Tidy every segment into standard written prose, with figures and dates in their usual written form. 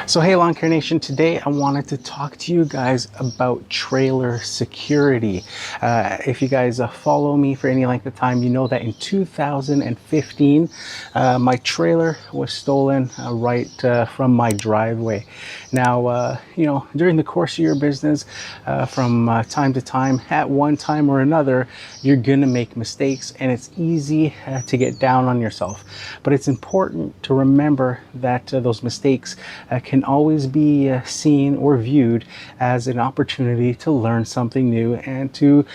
So hey Lawn Care Nation, today I wanted to talk to you guys about trailer security. If you guys follow me for any length of time, you know that in 2015 my trailer was stolen right from my driveway. Now, during the course of your business, from time to time, at one time or another, you're gonna make mistakes, and it's easy to get down on yourself. But it's important to remember that those mistakes can always be seen or viewed as an opportunity to learn something new and to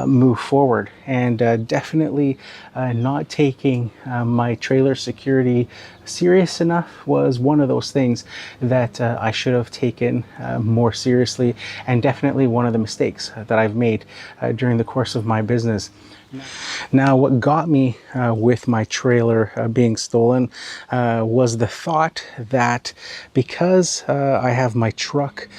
move forward. And definitely not taking my trailer security serious enough was one of those things that I should have taken more seriously, and definitely one of the mistakes that I've made during the course of my business. Now, what got me with my trailer being stolen was the thought that because I have my truck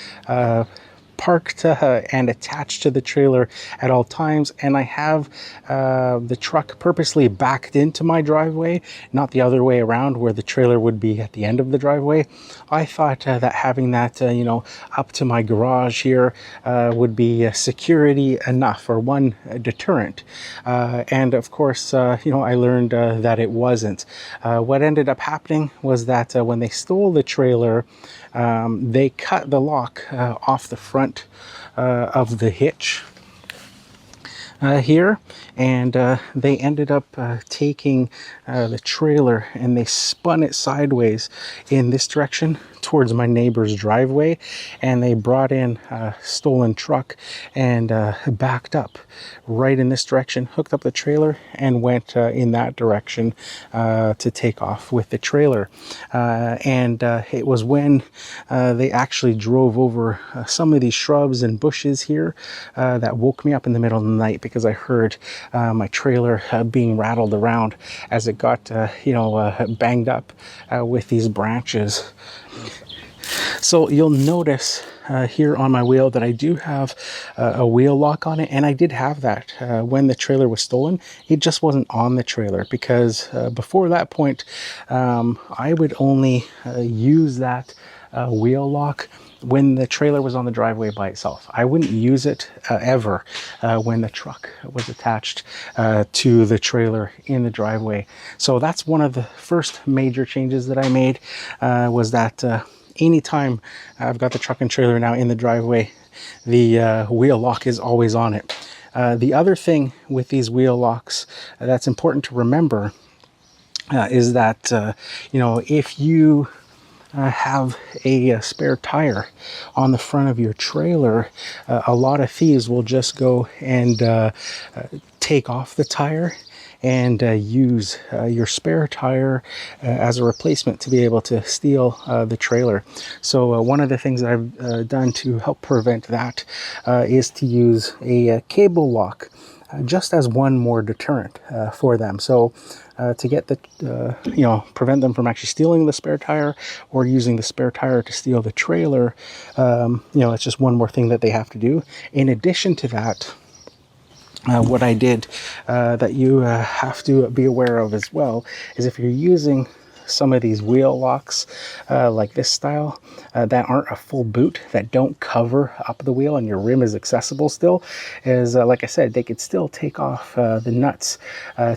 parked and attached to the trailer at all times, and I have the truck purposely backed into my driveway, not the other way around where the trailer would be at the end of the driveway, I thought that having that up to my garage here would be security enough, or one deterrent. And of course, I learned that it wasn't. What ended up happening was that when they stole the trailer, they cut the lock off the front of the hitch here, and they ended up taking the trailer and they spun it sideways in this direction towards my neighbor's driveway, and they brought in a stolen truck and backed up right in this direction, hooked up the trailer, and went in that direction to take off with the trailer. And it was when they actually drove over some of these shrubs and bushes here that woke me up in the middle of the night, because I heard my trailer being rattled around as it got banged up with these branches. So you'll notice here on my wheel that I do have a wheel lock on it, and I did have that when the trailer was stolen. It just wasn't on the trailer, because before that point I would only use that wheel lock when the trailer was on the driveway by itself. I wouldn't use it ever when the truck was attached to the trailer in the driveway. So that's one of the first major changes that I made, was that anytime I've got the truck and trailer now in the driveway, the wheel lock is always on it. The other thing with these wheel locks that's important to remember is that if you have a spare tire on the front of your trailer, a lot of thieves will just go and take off the tire and use your spare tire as a replacement to be able to steal the trailer. So one of the things that I've done to help prevent that is to use a cable lock, just as one more deterrent for them. So to get the, prevent them from actually stealing the spare tire or using the spare tire to steal the trailer, it's just one more thing that they have to do. In addition to that, what I did that you have to be aware of as well is, if you're using some of these wheel locks like this style that aren't a full boot, that don't cover up the wheel and your rim is accessible still, is like I said, they could still take off the nuts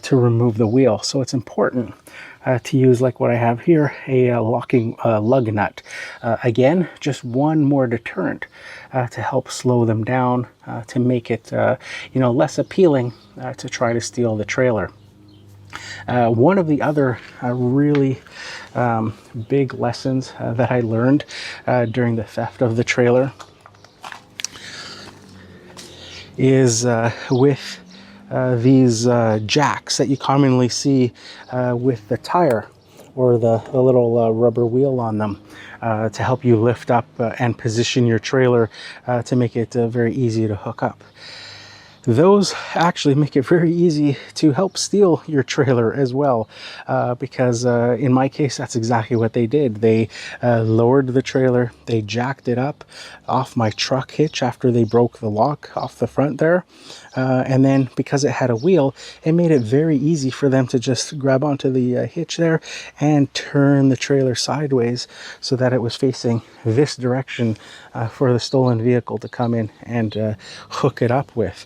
to remove the wheel. So it's important to use, like what I have here, a locking lug nut. Again, just one more deterrent to help slow them down, to make it less appealing to try to steal the trailer. One of the other really big lessons that I learned during the theft of the trailer is with these jacks that you commonly see with the tire, or the little rubber wheel on them, to help you lift up and position your trailer to make it very easy to hook up. those actually make it very easy to help steal your trailer as well, because in my case, that's exactly what they did. They lowered the trailer, they jacked it up off my truck hitch after they broke the lock off the front there. And then because it had a wheel, it made it very easy for them to just grab onto the hitch there and turn the trailer sideways so that it was facing this direction for the stolen vehicle to come in and hook it up with.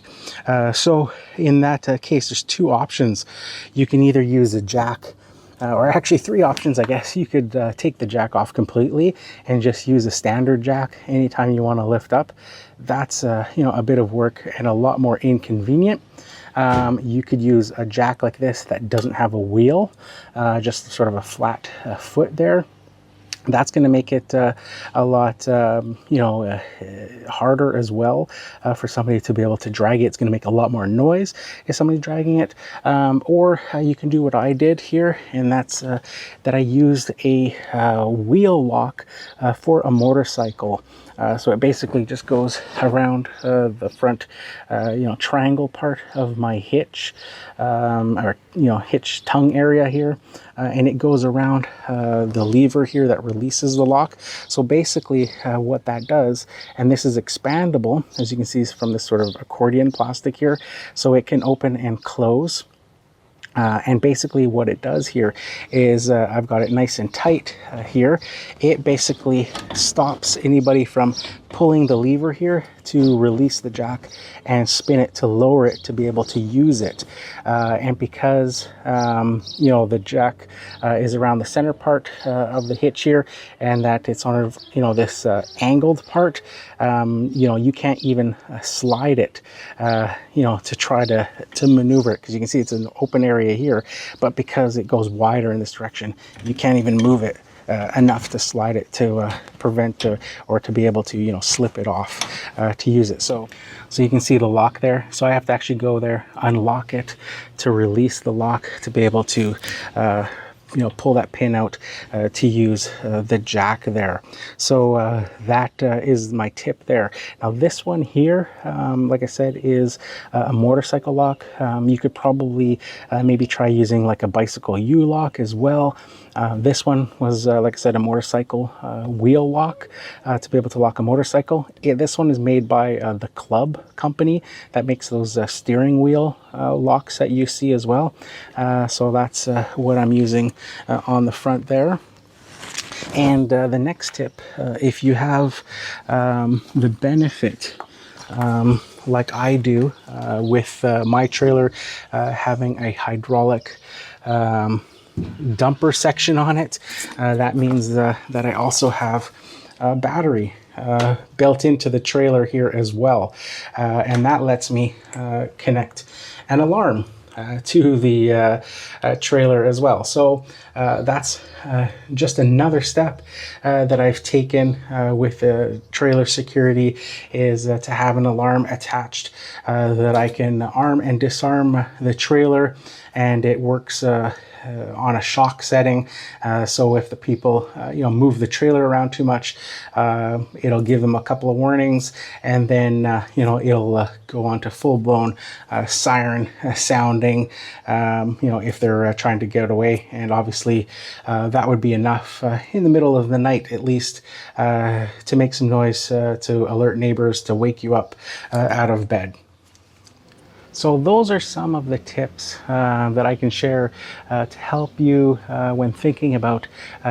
So in that case, there's two options. You can either use a jack, or actually three options, I guess. You could take the jack off completely and just use a standard jack anytime you want to lift up. That's a bit of work and a lot more inconvenient. You could use a jack like this that doesn't have a wheel, just sort of a flat foot there. That's going to make it a lot, harder as well for somebody to be able to drag it. It's going to make a lot more noise if somebody's dragging it. Or you can do what I did here, and that's that I used a wheel lock for a motorcycle. So it basically just goes around the front, triangle part of my hitch, or hitch tongue area here, and it goes around the lever here that releases the lock. So basically, what that does, and this is expandable, as you can see from this sort of accordion plastic here, so it can open and close. And basically what it does here is I've got it nice and tight here. It basically stops anybody from pulling the lever here to release the jack and spin it to lower it to be able to use it. And because the jack is around the center part of the hitch here, and that it's on this angled part, you can't even slide it to try to maneuver it, because you can see it's an open area here, but because it goes wider in this direction, you can't even move it enough to slide it to prevent or to be able to slip it off to use it. So you can see the lock there. So I have to actually go there, unlock it to release the lock to be able to pull that pin out to use the jack there. So that is my tip there. Now this one here, like I said, is a motorcycle lock. You could probably maybe try using like a bicycle U-lock as well. This one was, like I said, a motorcycle wheel lock to be able to lock a motorcycle. This one is made by the Club company that makes those steering wheel locks that you see as well. So that's what I'm using on the front there. And the next tip, if you have the benefit, like I do, with my trailer having a hydraulic dumper section on it, that means that I also have a battery built into the trailer here as well, and that lets me connect an alarm to the trailer as well. So that's just another step that I've taken with trailer security, is to have an alarm attached that I can arm and disarm the trailer, and it works on a shock setting. So if the people move the trailer around too much, it'll give them a couple of warnings, and then it'll go on to full-blown siren sounding if they're trying to get away. And obviously that would be enough in the middle of the night at least to make some noise to alert neighbors to wake you up out of bed. So those are some of the tips that I can share to help you when thinking about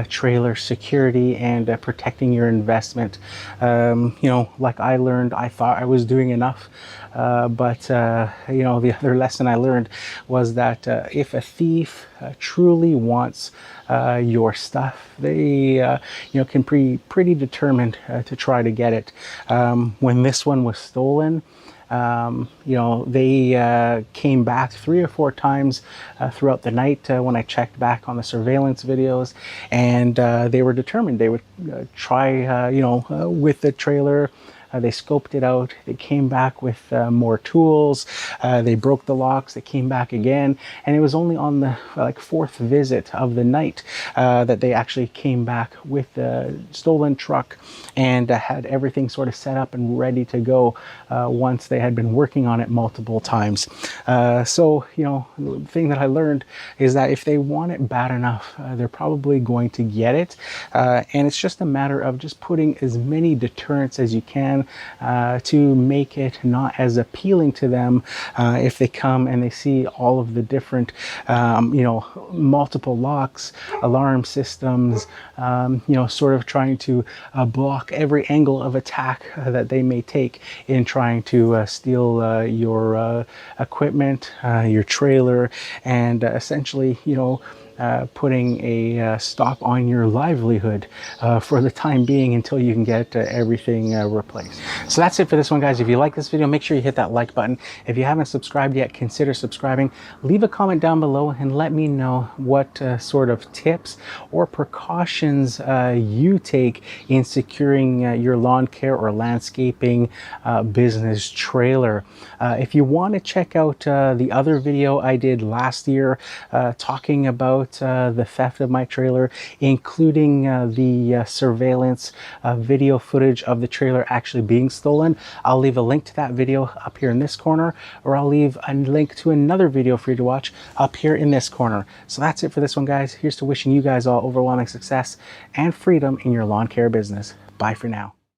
trailer security and protecting your investment. Like I learned, I thought I was doing enough, but the other lesson I learned was that if a thief truly wants your stuff, they can be pretty determined to try to get it. When this one was stolen, they came back 3 or 4 times throughout the night when I checked back on the surveillance videos, and they were determined. They would try, with the trailer They scoped it out. They came back with more tools. They broke the locks. They came back again, and it was only on the fourth visit of the night that they actually came back with the stolen truck and had everything sort of set up and ready to go once they had been working on it multiple times. So, you know, the thing that I learned is that if they want it bad enough, they're probably going to get it. And it's just a matter of just putting as many deterrents as you can to make it not as appealing to them if they come and they see all of the different, you know, multiple locks, alarm systems, you know, sort of trying to block every angle of attack that they may take in trying to steal your equipment, your trailer, and essentially, you know, putting a stop on your livelihood for the time being until you can get everything replaced. So that's it for this one, guys. If you like this video, make sure you hit that like button. If you haven't subscribed yet, consider subscribing. Leave a comment down below and let me know what sort of tips or precautions you take in securing your lawn care or landscaping business trailer. If you want to check out the other video I did last year talking about the theft of my trailer, including the surveillance video footage of the trailer actually being stolen, I'll leave a link to that video up here in this corner, or I'll leave a link to another video for you to watch up here in this corner. So that's it for this one, guys. Here's to wishing you guys all overwhelming success and freedom in your lawn care business. Bye for now.